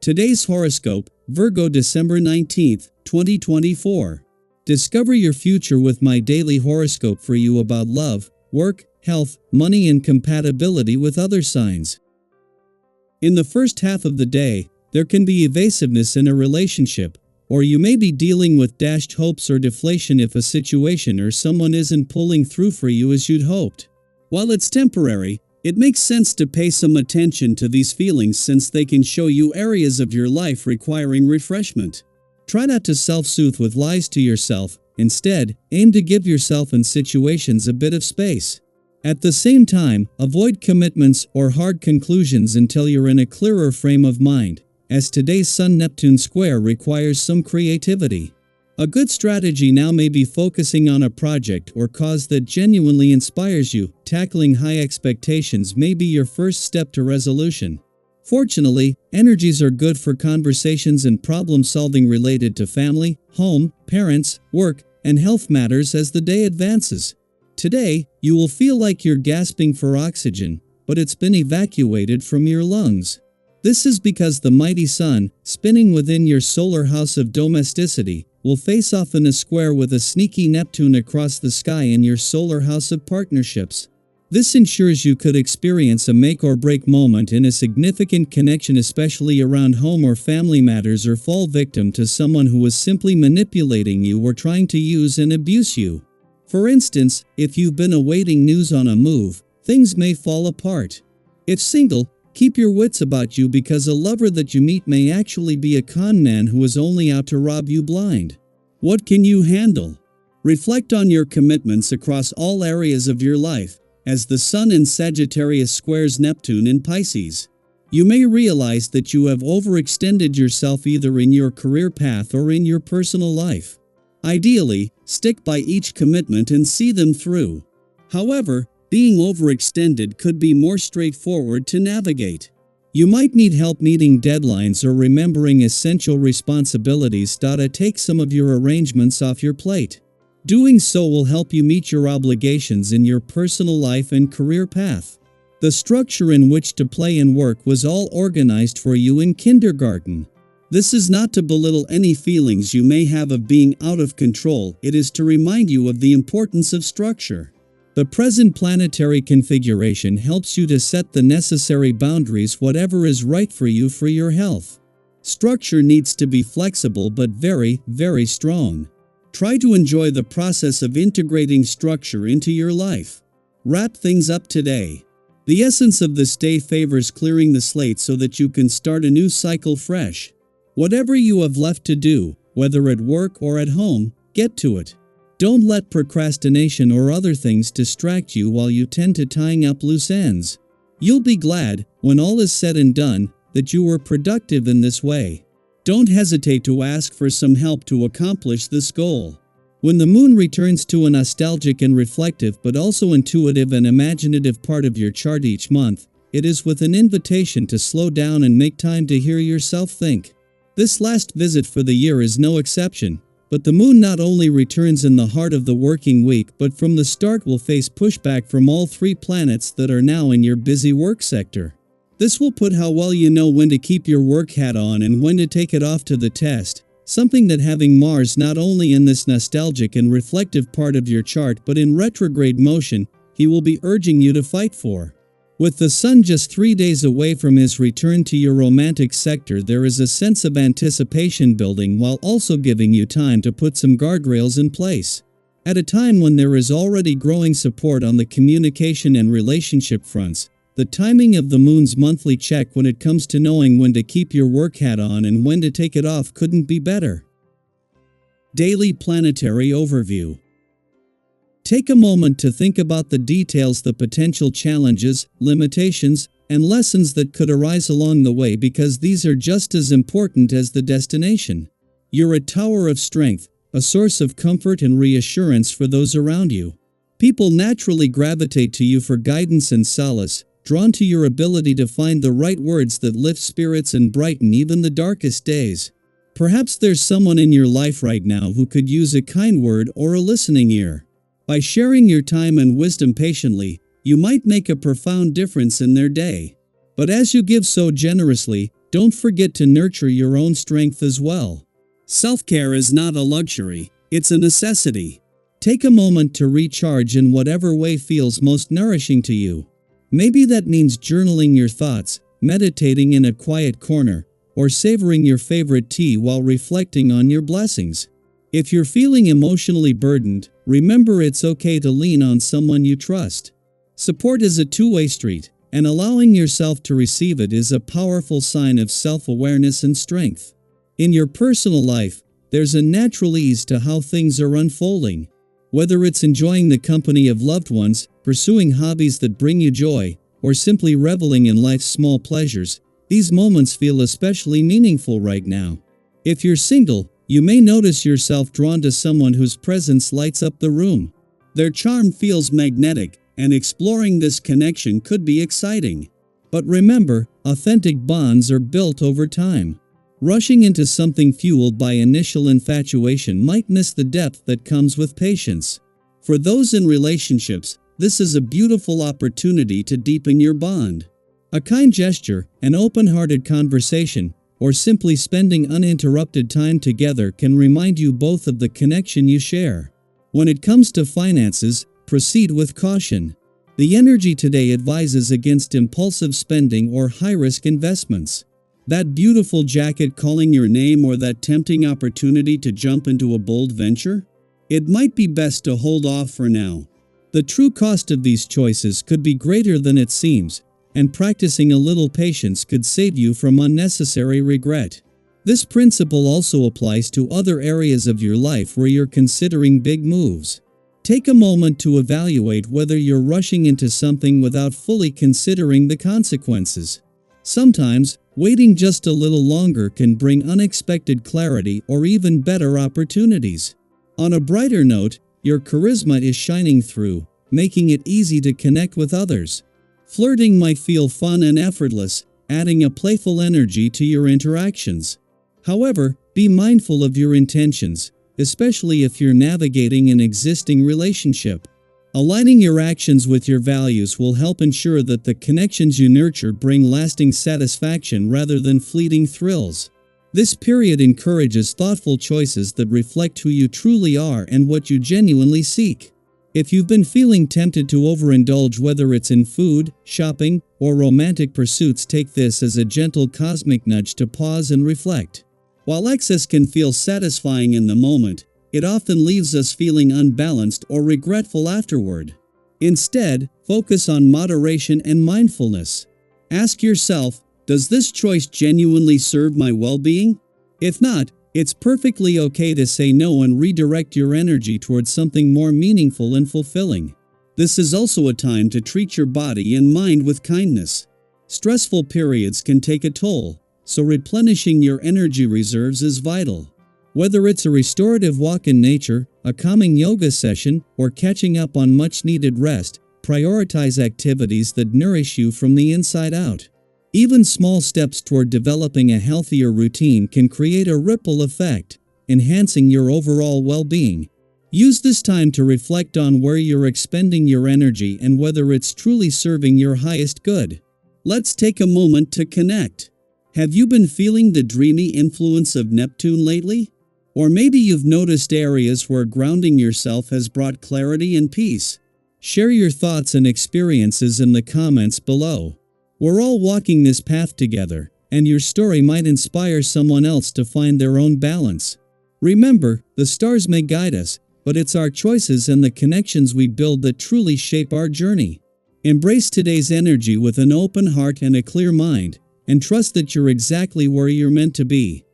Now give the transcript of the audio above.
Today's horoscope, Virgo December 19th, 2024. Discover your future with my daily horoscope for you about love, work, health, money and compatibility with other signs. In the first half of the day, there can be evasiveness in a relationship, or you may be dealing with dashed hopes or deflation if a situation or someone isn't pulling through for you as you'd hoped. While it's temporary, it makes sense to pay some attention to these feelings since they can show you areas of your life requiring refreshment. Try not to self-soothe with lies to yourself. Instead, aim to give yourself and situations a bit of space. At the same time, avoid commitments or hard conclusions until you're in a clearer frame of mind, as today's Sun-Neptune square requires some creativity. A good strategy now may be focusing on a project or cause that genuinely inspires you. Tackling high expectations may be your first step to resolution. Fortunately, energies are good for conversations and problem-solving related to family, home, parents, work, and health matters as the day advances. Today, you will feel like you're gasping for oxygen, but it's been evacuated from your lungs. This is because the mighty Sun, spinning within your solar house of domesticity, will face off in a square with a sneaky Neptune across the sky in your solar house of partnerships. This ensures you could experience a make-or-break moment in a significant connection, especially around home or family matters, or fall victim to someone who is simply manipulating you or trying to use and abuse you. For instance, if you've been awaiting news on a move, things may fall apart. If single, keep your wits about you because a lover that you meet may actually be a con man who is only out to rob you blind. What can you handle? Reflect on your commitments across all areas of your life, as the Sun in Sagittarius squares Neptune in Pisces. You may realize that you have overextended yourself either in your career path or in your personal life. Ideally, stick by each commitment and see them through. However, being overextended could be more straightforward to navigate. You might need help meeting deadlines or remembering essential responsibilities. Take some of your arrangements off your plate. Doing so will help you meet your obligations in your personal life and career path. The structure in which to play and work was all organized for you in kindergarten. This is not to belittle any feelings you may have of being out of control. It is to remind you of the importance of structure. The present planetary configuration helps you to set the necessary boundaries, whatever is right for you for your health. Structure needs to be flexible but very, very strong. Try to enjoy the process of integrating structure into your life. Wrap things up today. The essence of this day favors clearing the slate so that you can start a new cycle fresh. Whatever you have left to do, whether at work or at home, get to it. Don't let procrastination or other things distract you while you tend to tying up loose ends. You'll be glad, when all is said and done, that you were productive in this way. Don't hesitate to ask for some help to accomplish this goal. When the moon returns to a nostalgic and reflective but also intuitive and imaginative part of your chart each month, it is with an invitation to slow down and make time to hear yourself think. This last visit for the year is no exception. But the moon not only returns in the heart of the working week, but from the start will face pushback from all three planets that are now in your busy work sector. This will put how well you know when to keep your work hat on and when to take it off to the test, something that having Mars not only in this nostalgic and reflective part of your chart but in retrograde motion, he will be urging you to fight for. With the Sun just 3 days away from his return to your romantic sector, there is a sense of anticipation building while also giving you time to put some guardrails in place. At a time when there is already growing support on the communication and relationship fronts, the timing of the moon's monthly check when it comes to knowing when to keep your work hat on and when to take it off couldn't be better. Daily Planetary Overview. Take a moment to think about the details, the potential challenges, limitations, and lessons that could arise along the way, because these are just as important as the destination. You're a tower of strength, a source of comfort and reassurance for those around you. People naturally gravitate to you for guidance and solace, drawn to your ability to find the right words that lift spirits and brighten even the darkest days. Perhaps there's someone in your life right now who could use a kind word or a listening ear. By sharing your time and wisdom patiently, you might make a profound difference in their day. But as you give so generously, don't forget to nurture your own strength as well. Self-care is not a luxury, it's a necessity. Take a moment to recharge in whatever way feels most nourishing to you. Maybe that means journaling your thoughts, meditating in a quiet corner, or savoring your favorite tea while reflecting on your blessings. If you're feeling emotionally burdened, remember it's okay to lean on someone you trust. Support is a two-way street, and allowing yourself to receive it is a powerful sign of self-awareness and strength. In your personal life, there's a natural ease to how things are unfolding. Whether it's enjoying the company of loved ones, pursuing hobbies that bring you joy, or simply reveling in life's small pleasures, these moments feel especially meaningful right now. If you're single, you may notice yourself drawn to someone whose presence lights up the room. Their charm feels magnetic, and exploring this connection could be exciting. But remember, authentic bonds are built over time. Rushing into something fueled by initial infatuation might miss the depth that comes with patience. For those in relationships, this is a beautiful opportunity to deepen your bond. A kind gesture, an open-hearted conversation, or simply spending uninterrupted time together can remind you both of the connection you share. When it comes to finances, proceed with caution. The energy today advises against impulsive spending or high-risk investments. That beautiful jacket calling your name or that tempting opportunity to jump into a bold venture? It might be best to hold off for now. The true cost of these choices could be greater than it seems, and practicing a little patience could save you from unnecessary regret. This principle also applies to other areas of your life where you're considering big moves. Take a moment to evaluate whether you're rushing into something without fully considering the consequences. Sometimes, waiting just a little longer can bring unexpected clarity or even better opportunities. On a brighter note, your charisma is shining through, making it easy to connect with others. Flirting might feel fun and effortless, adding a playful energy to your interactions. However, be mindful of your intentions, especially if you're navigating an existing relationship. Aligning your actions with your values will help ensure that the connections you nurture bring lasting satisfaction rather than fleeting thrills. This period encourages thoughtful choices that reflect who you truly are and what you genuinely seek. If you've been feeling tempted to overindulge, whether it's in food, shopping, or romantic pursuits, take this as a gentle cosmic nudge to pause and reflect. While excess can feel satisfying in the moment, it often leaves us feeling unbalanced or regretful afterward. Instead, focus on moderation and mindfulness. Ask yourself, does this choice genuinely serve my well-being? If not, it's perfectly okay to say no and redirect your energy towards something more meaningful and fulfilling. This is also a time to treat your body and mind with kindness. Stressful periods can take a toll, so replenishing your energy reserves is vital. Whether it's a restorative walk in nature, a calming yoga session, or catching up on much-needed rest, prioritize activities that nourish you from the inside out. Even small steps toward developing a healthier routine can create a ripple effect, enhancing your overall well-being. Use this time to reflect on where you're expending your energy and whether it's truly serving your highest good. Let's take a moment to connect. Have you been feeling the dreamy influence of Neptune lately? Or maybe you've noticed areas where grounding yourself has brought clarity and peace. Share your thoughts and experiences in the comments below. We're all walking this path together, and your story might inspire someone else to find their own balance. Remember, the stars may guide us, but it's our choices and the connections we build that truly shape our journey. Embrace today's energy with an open heart and a clear mind, and trust that you're exactly where you're meant to be.